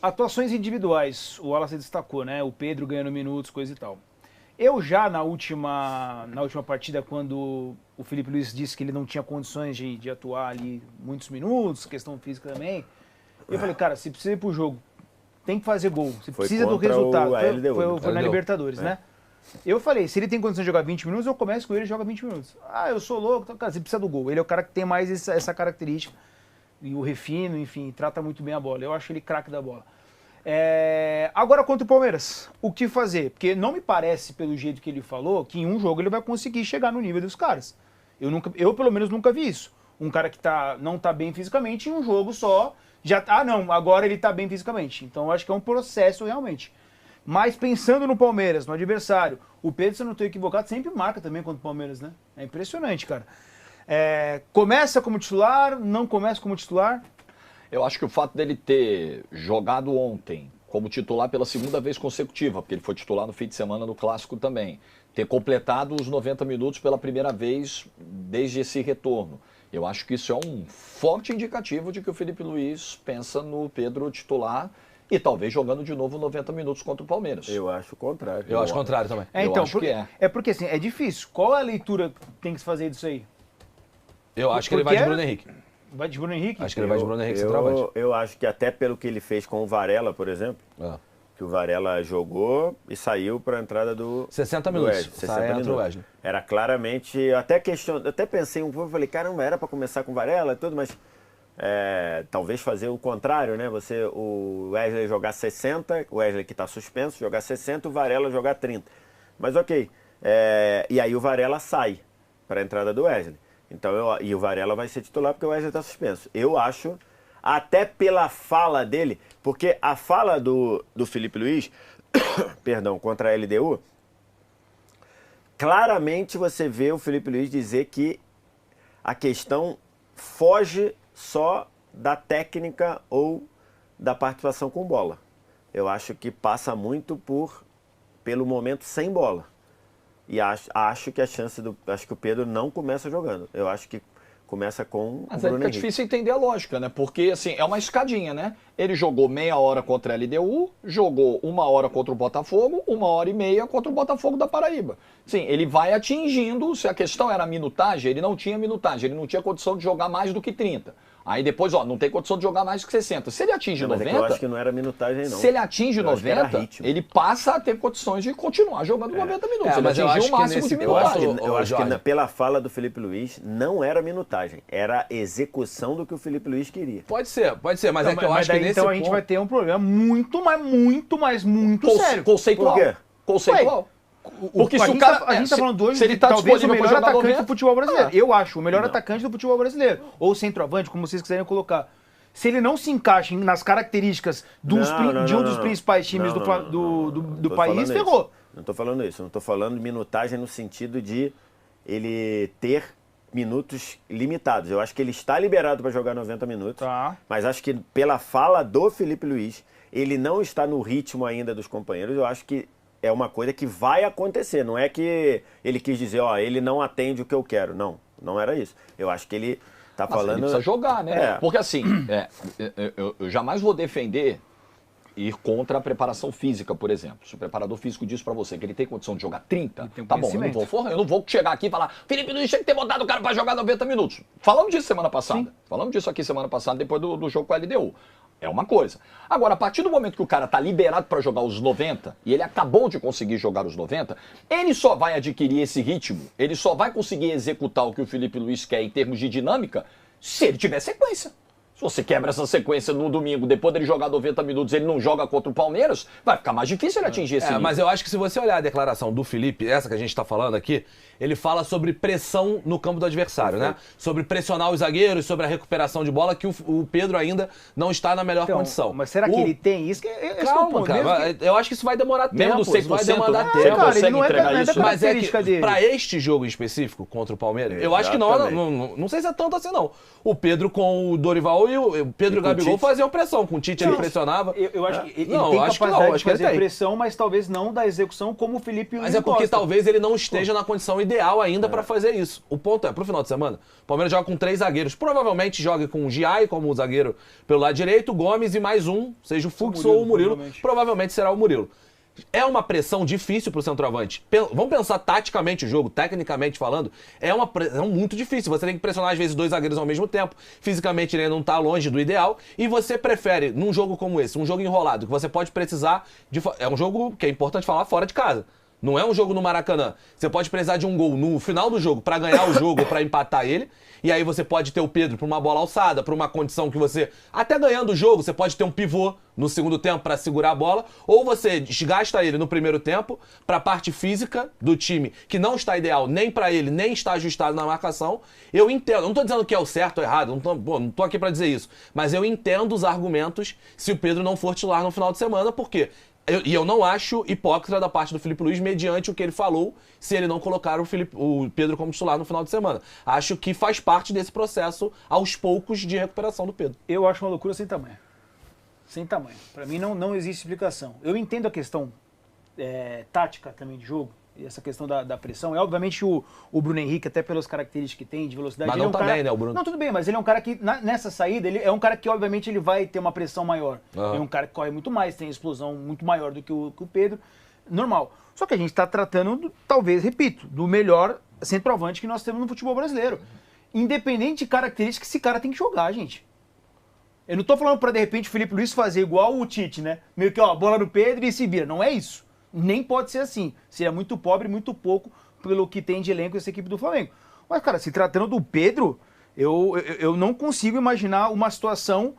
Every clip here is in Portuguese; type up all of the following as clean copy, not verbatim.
atuações individuais, o Wallace destacou, né? O Pedro ganhando minutos, coisa e tal. Eu já na última partida, quando o Felipe Luiz disse que ele não tinha condições de atuar ali muitos minutos, questão física também, eu falei, cara, se precisa ir pro jogo, tem que fazer gol, se precisa do resultado. Foi na Libertadores, né? Eu falei, se ele tem condição de jogar 20 minutos, eu começo com ele e joga 20 minutos. Ah, eu sou louco, então, cara, você precisa do gol. Ele é o cara que tem mais essa característica, e o refino, enfim, trata muito bem a bola. Eu acho ele craque da bola. Agora contra o Palmeiras, o que fazer? Porque não me parece, pelo jeito que ele falou, que em um jogo ele vai conseguir chegar no nível dos caras. Eu pelo menos nunca vi isso. Um cara que não tá bem fisicamente, em um jogo só, agora ele tá bem fisicamente. Então eu acho que é um processo realmente. Mas pensando no Palmeiras, no adversário, o Pedro, se eu não estou equivocado, sempre marca também contra o Palmeiras, né? É impressionante, cara. Começa como titular, não começa como titular? Eu acho que o fato dele ter jogado ontem como titular pela segunda vez consecutiva, porque ele foi titular no fim de semana no Clássico também, ter completado os 90 minutos pela primeira vez desde esse retorno. Eu acho que isso é um forte indicativo de que o Felipe Luiz pensa no Pedro titular e talvez jogando de novo 90 minutos contra o Palmeiras. Eu acho o contrário. Eu acho o contrário também. Então, porque assim, é difícil. Qual é a leitura que tem que se fazer disso aí? Eu acho que ele vai de Bruno Henrique. Vai de Bruno Henrique? Acho que ele vai de Bruno Henrique centroavante. Eu acho que até pelo que ele fez com o Varela, por exemplo, que o Varela jogou e saiu para a entrada do 60 minutos. Wesley, 60 minutos. Era claramente, até pensei um pouco, falei, caramba, era para começar com o Varela e tudo, mas talvez fazer o contrário, né? O Wesley jogar 60, o Wesley que está suspenso, jogar 60, o Varela jogar 30. Mas ok. E aí o Varela sai para a entrada do Wesley. Então, e o Varela vai ser titular porque o Wesley está suspenso. Eu acho, até pela fala dele, porque a fala do Felipe Luiz, perdão, contra a LDU, claramente você vê o Felipe Luiz dizer que a questão foge só da técnica ou da participação com bola. Eu acho que passa muito pelo momento sem bola. E acho que acho que o Pedro não começa jogando. Eu acho que começa com Mas o Bruno fica difícil entender a lógica, né? Porque, assim, é uma escadinha, né? Ele jogou meia hora contra a LDU, jogou 1 hora contra o Botafogo, 1h30 contra o Botafogo da Paraíba. Sim, ele vai atingindo, se a questão era a minutagem, ele não tinha minutagem, ele não tinha condição de jogar mais do que 30. Aí depois, não tem condição de jogar mais do que 60. Se ele atinge 90... eu acho que não era minutagem, não. Se ele atinge 90, ele passa a ter condições de continuar jogando 90 minutos. Ele atingiu o máximo de minutagem. Eu acho que pela fala do Felipe Luiz, não era minutagem. Era a execução do que o Felipe Luiz queria. Pode ser. Mas é que eu acho que nesse então a gente vai ter um problema muito sério. Conceitual. Por quê? Conceitual. Porque se o cara, a gente tá falando hoje, se ele tá talvez o melhor atacante 90, do futebol brasileiro. Eu acho, o melhor atacante do futebol brasileiro. Ou centroavante, como vocês quiserem colocar. Se ele não se encaixa nas características de um dos principais times do país, ferrou. Não estou falando isso. Não estou falando de minutagem no sentido de ele ter minutos limitados. Eu acho que ele está liberado para jogar 90 minutos. Mas acho que pela fala do Felipe Luiz, ele não está no ritmo ainda dos companheiros. Eu acho que é uma coisa que vai acontecer. Não é que ele quis dizer, ele não atende o que eu quero. Não, não era isso. Eu acho que ele está falando... Ele precisa jogar, né? Porque assim, eu jamais vou defender ir contra a preparação física, por exemplo. Se o preparador físico diz pra você que ele tem condição de jogar 30, tá bom, eu não vou chegar aqui e falar Felipe Luiz tinha que ter botado o cara pra jogar 90 minutos. Falamos disso semana passada. Sim. Falamos disso aqui semana passada, depois do jogo com a LDU. É uma coisa. Agora, a partir do momento que o cara tá liberado para jogar os 90, e ele acabou de conseguir jogar os 90, ele só vai adquirir esse ritmo, ele só vai conseguir executar o que o Felipe Luiz quer em termos de dinâmica, se ele tiver sequência. Se você quebra essa sequência no domingo, depois dele jogar 90 minutos, ele não joga contra o Palmeiras, vai ficar mais difícil ele atingir esse nível. Mas eu acho que se você olhar a declaração do Felipe, essa que a gente está falando aqui, ele fala sobre pressão no campo do adversário, né? Sobre pressionar os zagueiros, sobre a recuperação de bola, que o Pedro ainda não está na melhor condição. Mas será que ele tem isso? Calma, cara. Eu acho que isso vai demorar tempo. Mesmo do 100%, vai demorar tempo. Cara, ele não é isso. Mas é que, pra este jogo em específico, contra o Palmeiras, eu acho que não sei se é tanto assim, não. O Pedro com o Dorival e o Pedro e o Gabigol faziam pressão. Com o Tite ele pressionava. Eu acho que ele Não, tem acho que capacidade não, de fazer pressão, mas talvez não da execução como o Felipe Mas é porque talvez ele não esteja na condição ideal ainda para fazer isso. O ponto é, pro final de semana, o Palmeiras joga com 3 zagueiros. Provavelmente joga com o Giai como zagueiro pelo lado direito, o Gomes e mais um, seja o Fux ou o Murilo. Provavelmente será o Murilo. É uma pressão difícil pro centroavante. Vamos pensar taticamente o jogo, tecnicamente falando. É uma pressão muito difícil. Você tem que pressionar, às vezes, 2 zagueiros ao mesmo tempo. Fisicamente, ele não tá longe do ideal. E você prefere, num jogo como esse, um jogo enrolado, que você pode precisar de... É um jogo que é importante falar fora de casa. Não é um jogo no Maracanã. Você pode precisar de um gol no final do jogo para ganhar o jogo, para empatar ele. E aí você pode ter o Pedro para uma bola alçada, para uma condição que você... Até ganhando o jogo, você pode ter um pivô no segundo tempo para segurar a bola. Ou você desgasta ele no primeiro tempo para a parte física do time, que não está ideal nem para ele, nem está ajustado na marcação. Eu entendo. Não estou dizendo que é o certo ou errado. Não tô aqui para dizer isso. Mas eu entendo os argumentos se o Pedro não for titular no final de semana, porque... eu não acho hipócrita da parte do Filipe Luís mediante o que ele falou, se ele não colocar o Pedro como titular no final de semana. Acho que faz parte desse processo, aos poucos, de recuperação do Pedro. Eu acho uma loucura sem tamanho. Sem tamanho. Para mim não existe explicação. Eu entendo a questão tática também de jogo, e essa questão da pressão. obviamente o Bruno Henrique, até pelas características que tem de velocidade... Mas não também, né, o Bruno? Não, tudo bem, mas ele é um cara que, nessa saída, ele é um cara que, obviamente, ele vai ter uma pressão maior. Ele é um cara que corre muito mais, tem explosão muito maior do que o Pedro. Normal. Só que a gente está tratando, talvez, repito, do melhor centroavante que nós temos no futebol brasileiro. Independente de características, esse cara tem que jogar, gente. Eu não tô falando para, de repente, o Filipe Luís fazer igual o Tite, né? Meio que, bola no Pedro e se vira. Não é isso. Nem pode ser assim. Seria muito pobre, muito pouco pelo que tem de elenco essa equipe do Flamengo. Mas, cara, se tratando do Pedro, eu não consigo imaginar uma situação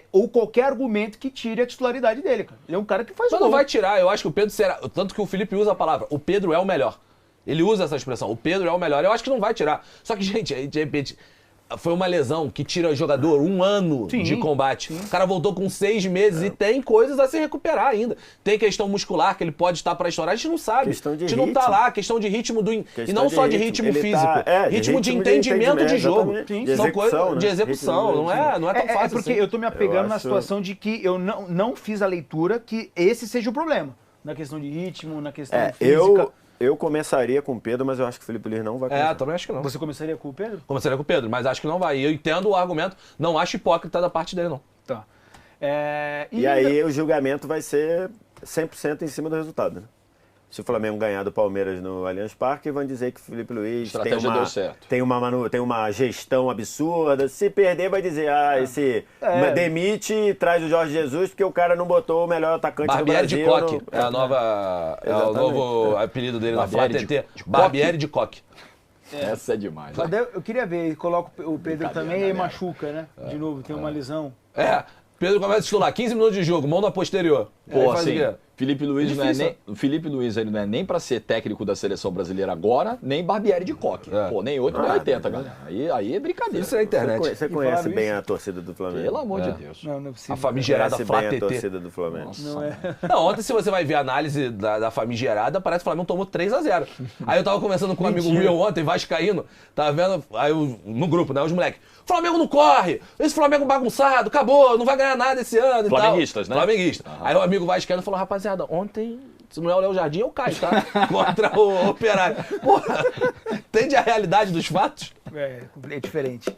ou qualquer argumento que tire a titularidade dele, cara. Ele é um cara que faz gol. Mas não vai tirar. Eu acho que o Pedro será... Tanto que o Felipe usa a palavra. O Pedro é o melhor. Ele usa essa expressão. O Pedro é o melhor. Eu acho que não vai tirar. Só que, gente, de repente... Foi uma lesão que tira o jogador 1 ano de combate. Sim. O cara voltou com 6 meses e tem coisas a se recuperar ainda. Tem questão muscular que ele pode estar para estourar, a gente não sabe. A gente não tá lá, questão de ritmo e não só de ritmo físico, ritmo de entendimento de jogo. São coisas de execução, não é tão fácil. É porque eu tô me apegando na situação de que eu não fiz a leitura que esse seja o problema. Na questão de ritmo, na questão física. Eu começaria com o Pedro, mas eu acho que o Filipe Luís não vai começar. Também acho que não. Você começaria com o Pedro? Começaria com o Pedro, mas acho que não vai. E eu entendo o argumento, não acho hipócrita da parte dele, não. Tá. E aí o julgamento vai ser 100% em cima do resultado, né? Se o Flamengo ganhar do Palmeiras no Allianz Parque, vão dizer que o Filipe Luís tem uma gestão absurda. Se perder, vai dizer, demite e traz o Jorge Jesus, porque o cara não botou o melhor atacante do Brasil. Barbieri de Coque. É o novo apelido dele na Flá TT. Barbieri de Coque. Essa é demais. Eu queria ver, coloca o Pedro também e machuca, né? De novo, tem uma lesão. Pedro começa a titular, 15 minutos de jogo, mão na posterior. Pô, assim, Filipe Luís ele não é nem pra ser técnico da seleção brasileira agora, nem Barbieri de Coque. Pô, nem 8, nem 80, galera. Aí é brincadeira. Isso é internet. Você conhece bem a torcida do Flamengo? Pelo amor de Deus. Não é possível. A famigerada Flá TT. a torcida do Flamengo. Nossa. Não, ontem se você vai ver a análise da famigerada, parece que o Flamengo tomou 3-0. Aí eu tava conversando com um amigo meu ontem, vascaíno, tava vendo, aí no grupo, né, os moleques, Flamengo não corre, esse Flamengo bagunçado, acabou, não vai ganhar nada esse ano e Flamenguistas, tal. né? Flamenguista. Aí o amigo vascaíno falou, rapaziada, ontem, se não é o Léo Jardim, é o Caio, tá? Contra o Operário. Porra, entende a realidade dos fatos? É diferente.